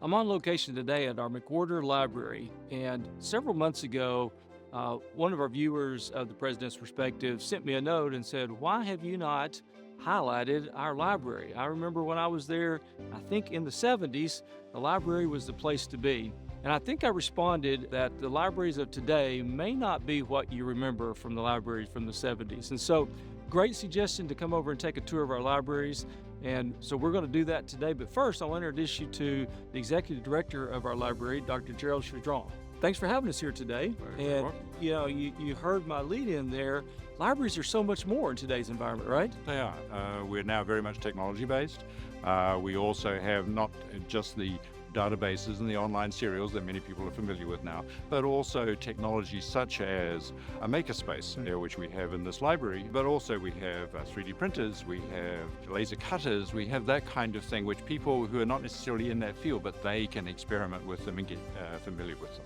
I'm on location today at our McWherter Library, and several months ago, one of our viewers of the President's Perspective sent me a note and said, "Why have you not highlighted our library?" I remember when I was there, I think in the 70s, the library was the place to be. And I think I responded that the libraries of today may not be what you remember from the libraries from the 70s. And so, great suggestion to come over and take a tour of our libraries. And so we're going to do that today. But first, I'll introduce you to the executive director of our library, Dr. Gerald Chaudron. Thanks for having us here today. And you heard my lead in there. Libraries are so much more in today's environment, right? They are. We're now very much technology based. We also have not just the databases and the online serials that many people are familiar with now, but also technology such as a makerspace, which we have in this library, but also we have 3D printers, we have laser cutters, we have that kind of thing, which people who are not necessarily in that field, but they can experiment with them and get familiar with them.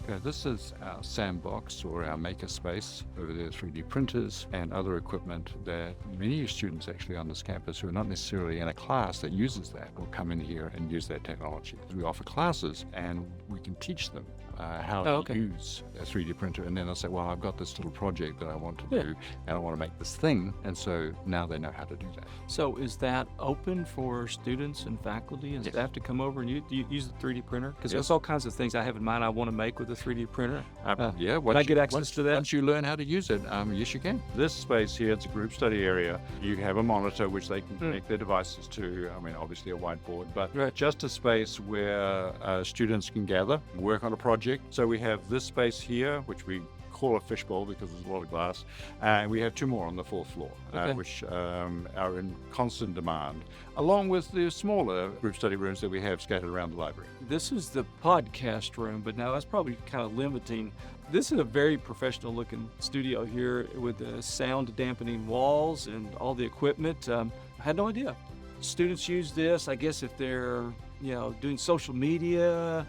Okay, this is our sandbox or our makerspace. Over there, 3D printers and other equipment that many students actually on this campus who are not necessarily in a class that uses that will come in here and use that technology. We offer classes and we can teach them how to use a 3D printer, and then they'll say, well, I've got this little project that I want to do and I want to make this thing, and so now they know how to do that. So is that open for students and faculty and staff to come over and use the 3D printer? Because there's all kinds of things I have in mind I want to make with a 3D printer. Can I get access to that? Once you learn how to use it, yes you can. This space here, it's a group study area. You have a monitor which they can connect their devices to, obviously a whiteboard, but just a space where students can gather, work on a project. So we have this space here, which we call a fishbowl because there's a lot of glass, and we have two more on the fourth floor, which are in constant demand, along with the smaller group study rooms that we have scattered around the library. This is the podcast room, but now that's probably kind of limiting. This is a very professional looking studio here with the sound dampening walls and all the equipment. I had no idea. Students use this, I guess, if they're doing social media,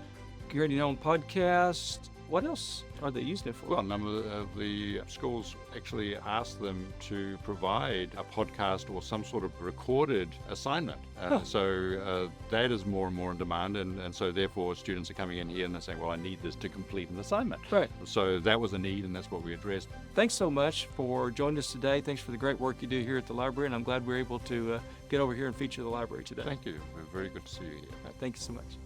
creating their own podcast. What else are they using it for? Well, a number of the schools actually ask them to provide a podcast or some sort of recorded assignment. So that is more and more in demand, and so therefore students are coming in here and they're saying, well, I need this to complete an assignment. Right. So that was a need, and that's what we addressed. Thanks so much for joining us today. Thanks for the great work you do here at the library, and I'm glad we're able to get over here and feature the library today. Thank you. We're very good to see you here. Thank you so much.